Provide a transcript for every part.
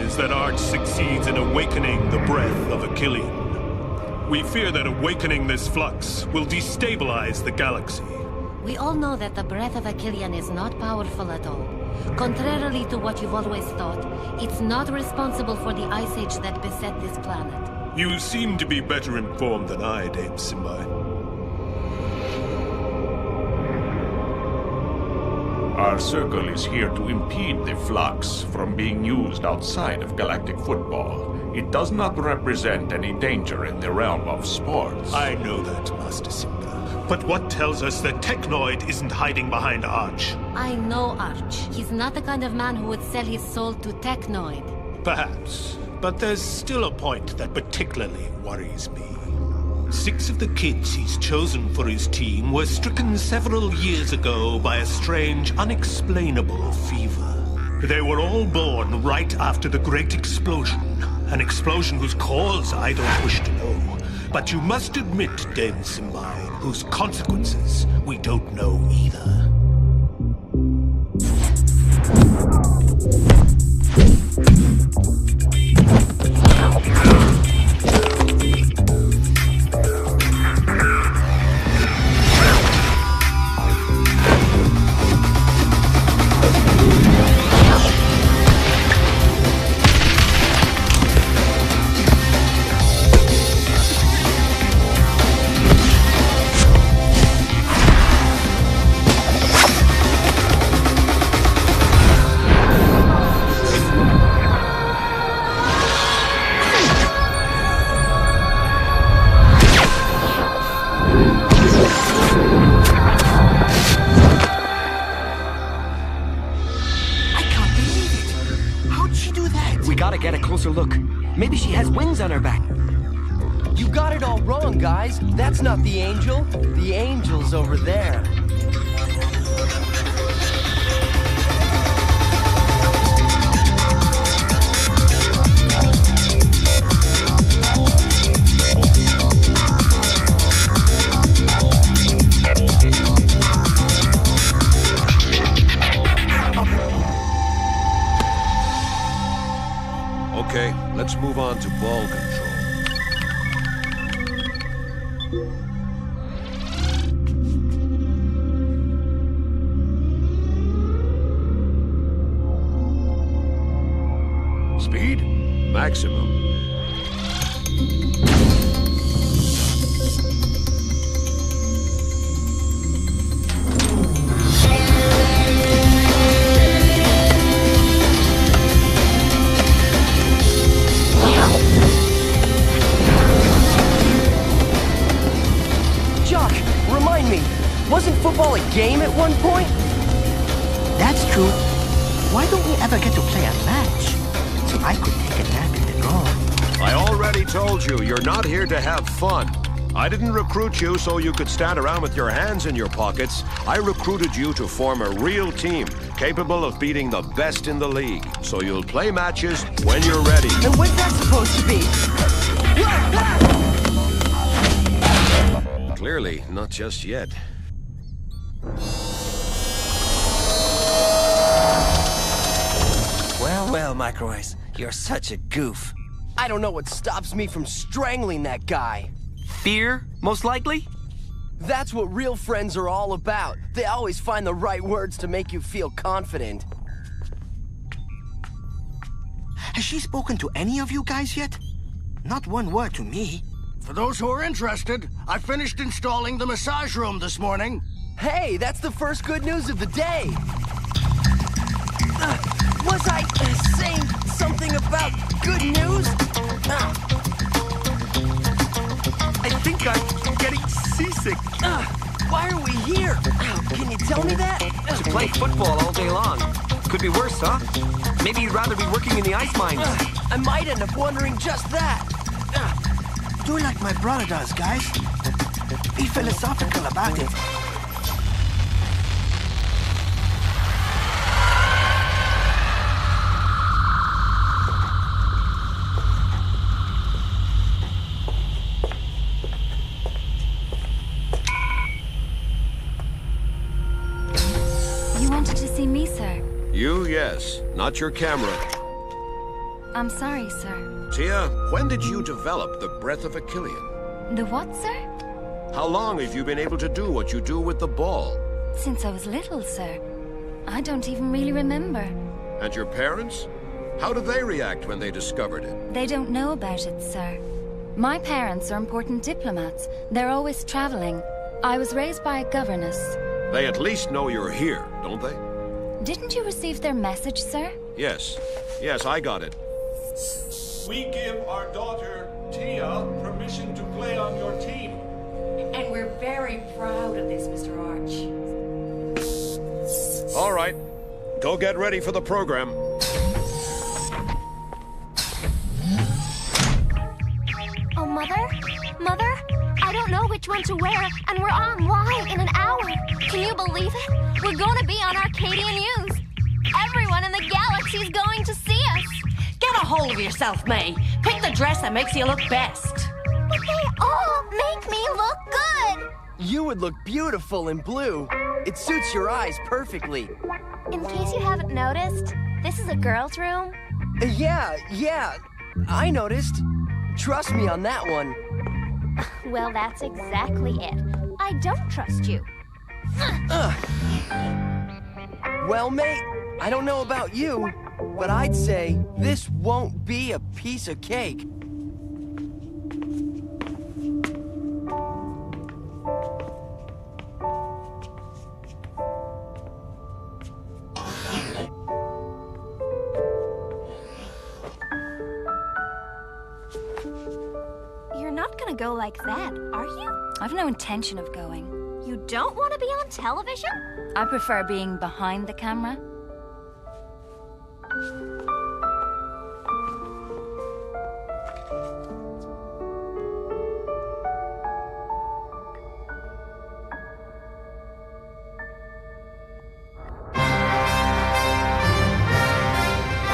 is that Arch succeeds in awakening the breath of Achillean. We fear that awakening this flux will destabilize the galaxy. We all know that the breath of Achillean is not powerful at all. Contrarily to what you've always thought, it's not responsible for the ice age that beset this planet. You seem to be better informed than I, ep3. Our circle is here to impede the flux from being used outside of galactic football. It does not represent any danger in the realm of sports. I know that, Master Simba. But what tells us that Technoid isn't hiding behind Arch? I know Arch. He's not the kind of man who would sell his soul to Technoid. Perhaps. But there's still a point that particularly worries me. 6 of the kids he's chosen for his team were stricken several years ago by a strange, unexplainable fever. They were all born right after the Great Explosion. An explosion whose cause I don't wish to know. But you must admit, Dame Simba, whose consequences we don't know either. Get a closer look. Maybe she has wings on her back. You got it all wrong, guys. That's not the angel. The angel's over there. Okay, let's move on to ball control. Speed? Maximum. Wasn't football a game at one point? That's true. Why don't we ever get to play a match? So I could take a nap in the goal. I already told you, you're not here to have fun. I didn't recruit you so you could stand around with your hands in your pockets. I recruited you to form a real team, capable of beating the best in the league. So you'll play matches when you're ready. And when's that supposed to be? Clearly, not just yet. Well, Micro Ice, you're such a goof. I don't know what stops me from strangling that guy. Fear, most likely? That's what real friends are all about. They always find the right words to make you feel confident. Has she spoken to any of you guys yet? Not one word to me. For those who are interested, I finished installing the massage room this morning. Hey, that's the first good news of the day. Was I saying something about good news? I think I'm getting seasick. Why are we here? Can you tell me that? To play football all day long. Could be worse, huh? Maybe you'd rather be working in the ice mines. I might end up wondering just that. Do like my brother does, guys. Be philosophical about it. You wanted to see me, sir? You, yes. Not your camera. I'm sorry, sir. Tia, when did you develop the breath of Achillean? The what, sir? How long have you been able to do what you do with the ball? Since I was little, sir. I don't even really remember. And your parents? How did they react when they discovered it? They don't know about it, sir. My parents are important diplomats. They're always traveling. I was raised by a governess. They at least know you're here, don't they? Didn't you receive their message, sir? Yes. Yes, I got it. We give our daughter, Tia, permission to play on your team. And we're very proud of this, Mr. Arch. All right. Go get ready for the program. Oh, Mother? Mother? I don't know which one to wear, and we're online in an hour. Can you believe it? We're going to be on Arcadian News. Everyone in the galaxy's going to see us. Get a hold of yourself, May. Pick the dress that makes you look best. But they all make me look good. You would look beautiful in blue. It suits your eyes perfectly. In case you haven't noticed, this is a girl's room. Yeah. I noticed. Trust me on that one. Well, that's exactly it. I don't trust you. Well, mate, I don't know about you, but I'd say this won't be a piece of cake. You're not gonna go like that, are you? I've no intention of going. You don't want to be on television? I prefer being behind the camera.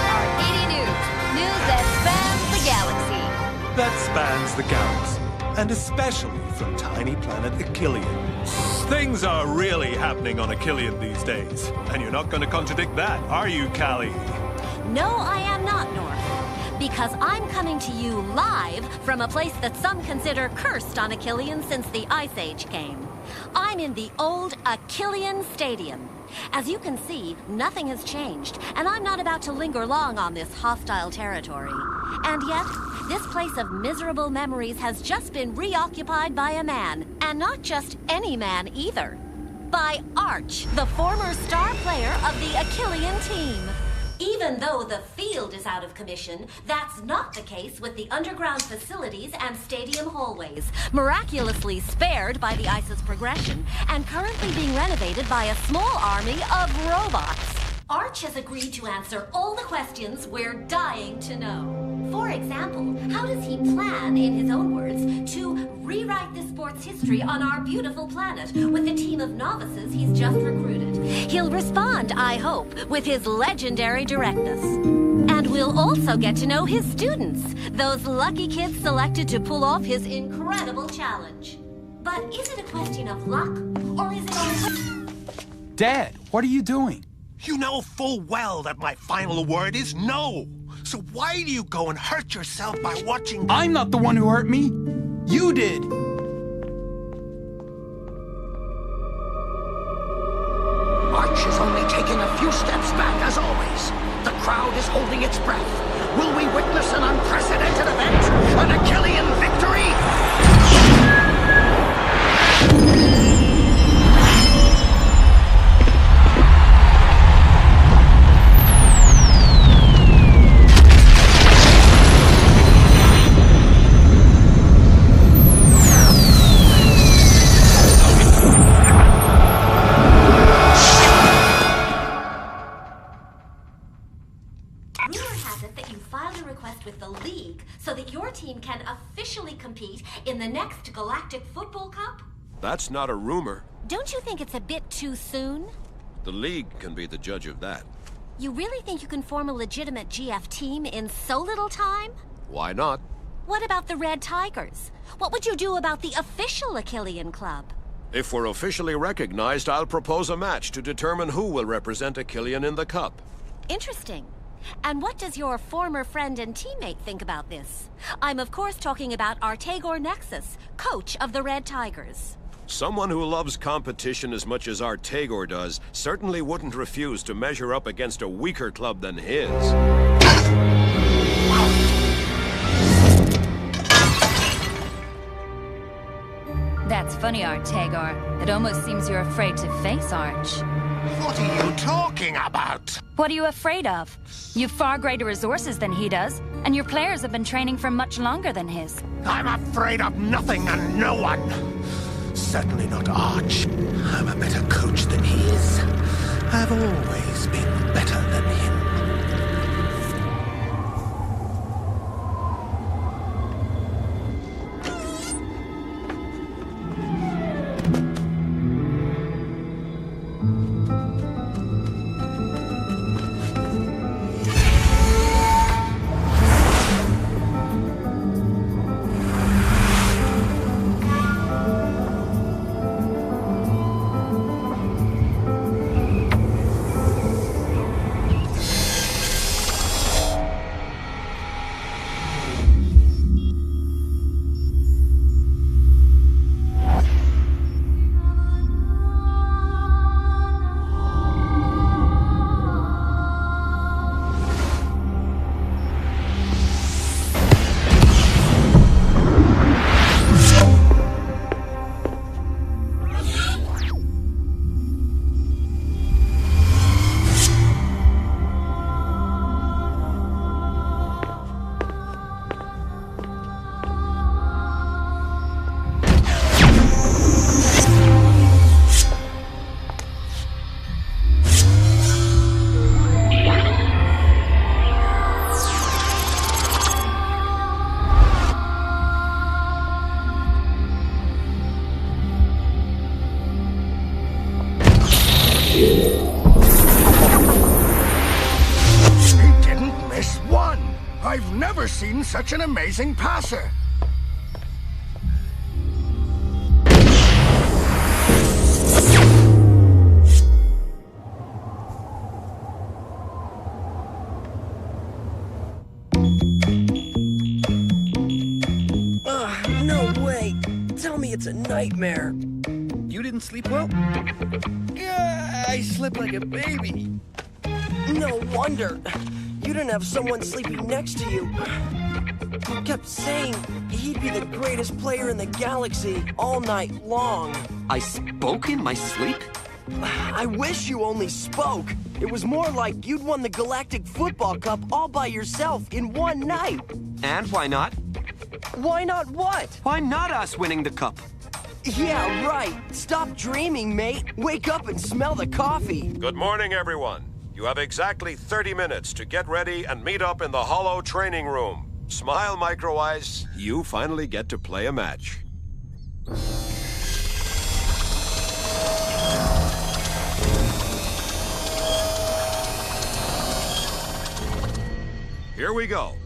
Arcadia News. News that spans the galaxy. That spans the galaxy, and especially from tiny planet Achillean. Things are really happening on Achillean these days, and you're not going to contradict that, are you, Callie? No, I am not, North. Because I'm coming to you live from a place that some consider cursed on Achillean since the Ice Age came. I'm in the old Achillean Stadium. As you can see, nothing has changed, and I'm not about to linger long on this hostile territory. And yet, this place of miserable memories has just been reoccupied by a man, and not just any man either. By Arch, the former star player of the Achillean team. Even though the field is out of commission, that's not the case with the underground facilities and stadium hallways, miraculously spared by the ice's progression, and currently being renovated by a small army of robots. Arch has agreed to answer all the questions we're dying to know. For example, how does he plan, in his own words, to rewrite the sport's history on our beautiful planet with the team of novices he's just recruited? He'll respond, I hope, with his legendary directness. And we'll also get to know his students, those lucky kids selected to pull off his incredible challenge. But is it a question of luck, or is it only... Dad, what are you doing? You know full well that my final word is no. So why do you go and hurt yourself by watching... I'm not the one who hurt me. You did. Arch is only taking a few steps back, as always. The crowd is holding its breath. Will we witness an unprecedented event? An Achillean victory? With the League so that your team can officially compete in the next Galactic Football Cup? That's not a rumor. Don't you think it's a bit too soon? The League can be the judge of that. You really think you can form a legitimate GF team in so little time? Why not? What about the Red Tigers? What would you do about the official Achillean club? If we're officially recognized, I'll propose a match to determine who will represent Achillean in the Cup. Interesting. And what does your former friend and teammate think about this? I'm of course talking about Artegor Nexus, coach of the Red Tigers. Someone who loves competition as much as Artegor does certainly wouldn't refuse to measure up against a weaker club than his. That's funny, Artegor. It almost seems you're afraid to face Arch. What are you talking about? What are you afraid of? You've far greater resources than he does, and your players have been training for much longer than his. I'm afraid of nothing and no one. Certainly not Arch. I'm a better coach than he is. I've always been better than him. I've never seen such an amazing passer. No way. Tell me it's a nightmare. You didn't sleep well? I slept like a baby. No wonder. You didn't have someone sleeping next to you. He kept saying he'd be the greatest player in the galaxy all night long. I spoke in my sleep? I wish you only spoke. It was more like you'd won the Galactic Football Cup all by yourself in one night. And why not? Why not what? Why not us winning the cup? Yeah, right. Stop dreaming, mate. Wake up and smell the coffee. Good morning, everyone. You have exactly 30 minutes to get ready and meet up in the Hollow training room. Smile, Micro Ice. You finally get to play a match. Here we go.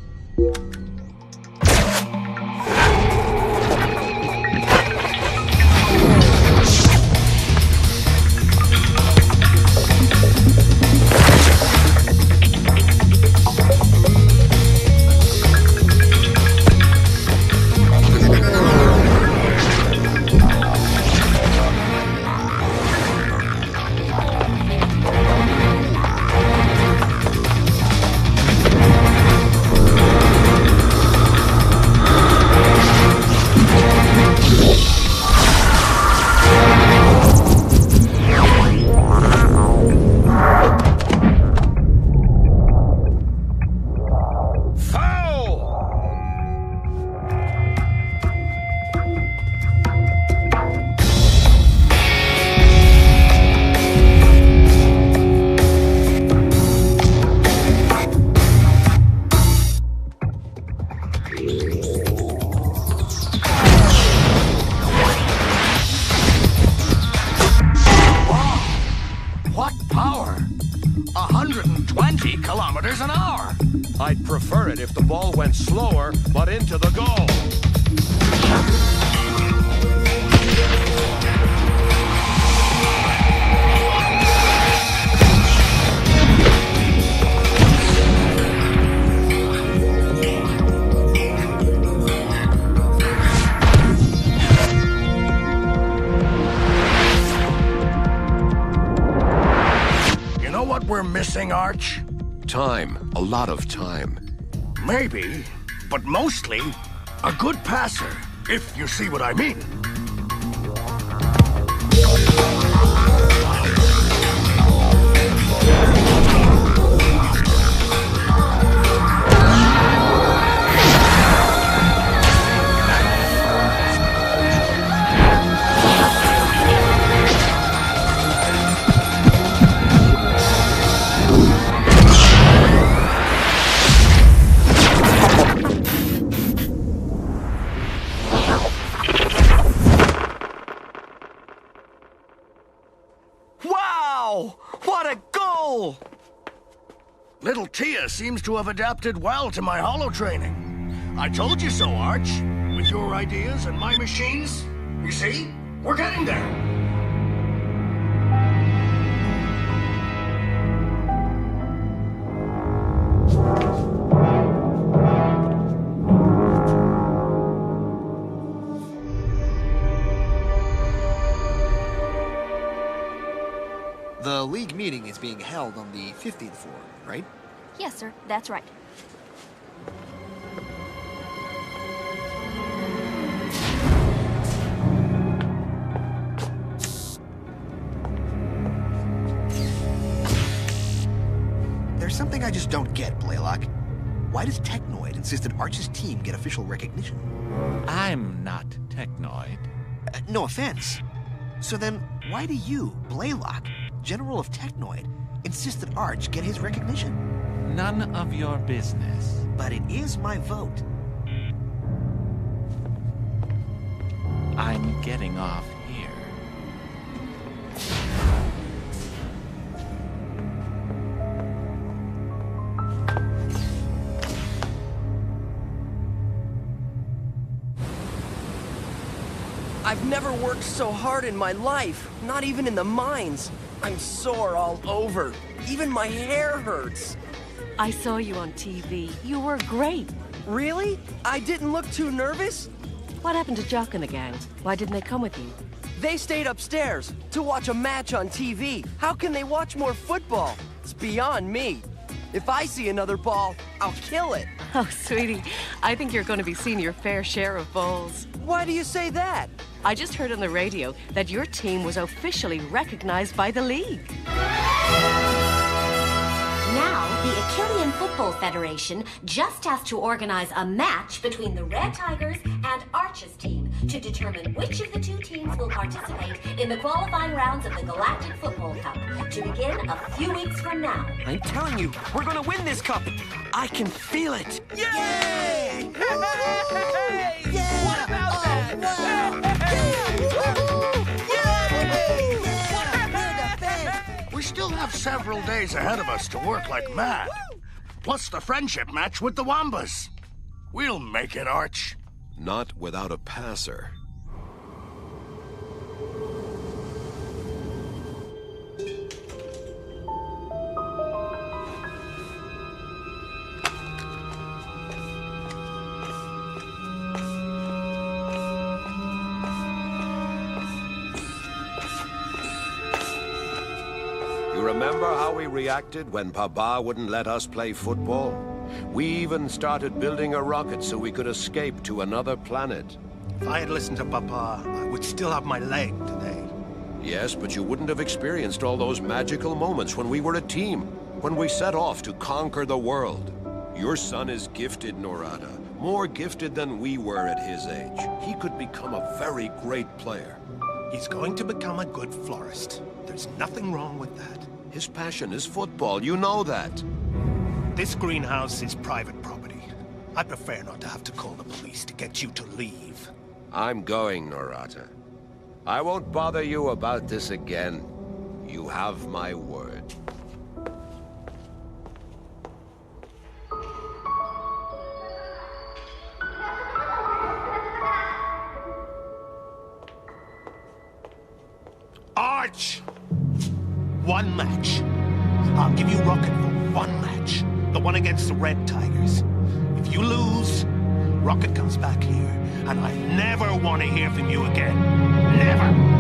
What power! 120 kilometers an hour! I'd prefer it if the ball went slower, but into the goal. missing, Arch? Time. A lot of time. Maybe, but mostly a good passer, if you see what I mean. Wow! What a goal! Little Tia seems to have adapted well to my holo training. I told you so, Arch. With your ideas and my machines, you see, we're getting there. The league meeting is being held on the 15th floor, right? Yes, sir. That's right. There's something I just don't get, Blaylock. Why does Technoid insist that Arch's team get official recognition? I'm not Technoid. No offense. So then, why do you, Blaylock, General of Technoid, insist that Arch get his recognition? None of your business. But it is my vote. I'm getting off here. I've never worked so hard in my life, not even in the mines. I'm sore all over. Even my hair hurts. I saw you on TV. You were great. Really? I didn't look too nervous? What happened to Jock and the gang? Why didn't they come with you? They stayed upstairs to watch a match on TV. How can they watch more football? It's beyond me. If I see another ball, I'll kill it. Oh, sweetie, I think you're going to be seeing your fair share of balls. Why do you say that? I just heard on the radio that your team was officially recognized by the league. Now, the Achillean Football Federation just has to organize a match between the Red Tigers and Arch's team to determine which of the two teams will participate in the qualifying rounds of the Galactic Football Cup, to begin a few weeks from now. I'm telling you, we're gonna win this cup. I can feel it. Yay! Hey! Yeah! What about We still have several days ahead of us to work like mad. Plus the friendship match with the Wombas. We'll make it, Arch. Not without a passer. You remember how we reacted when Papa wouldn't let us play football? We even started building a rocket so we could escape to another planet. If I had listened to Papa, I would still have my leg today. Yes, but you wouldn't have experienced all those magical moments when we were a team, when we set off to conquer the world. Your son is gifted, Norada. More gifted than we were at his age. He could become a very great player. He's going to become a good florist. There's nothing wrong with that. His passion is football, you know that. This greenhouse is private property. I prefer not to have to call the police to get you to leave. I'm going, Norata. I won't bother you about this again. You have my word. Arch! One match. I'll give you Rocket for one match. The one against the Red Tigers. If you lose, Rocket comes back here, and I never want to hear from you again. Never!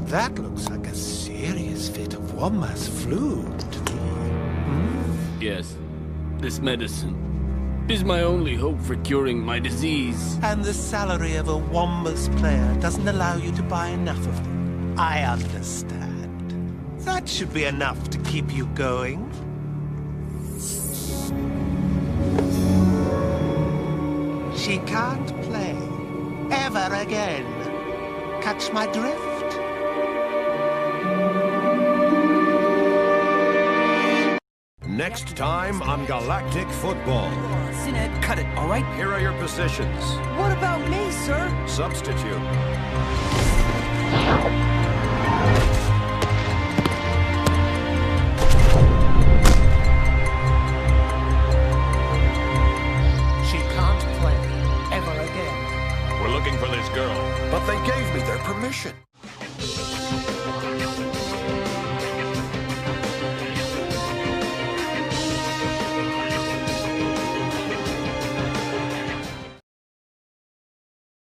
That looks like a serious fit of Womma's flu to me. Yes, this medicine is my only hope for curing my disease. And the salary of a Wombas player doesn't allow you to buy enough of them. I understand. That should be enough to keep you going. She can't play ever again. Catch my drift? Next time on Galactic Football. Sined, cut it, all right? Here are your positions. What about me, sir? Substitute. She can't play ever again. We're looking for this girl. But they gave me their permission.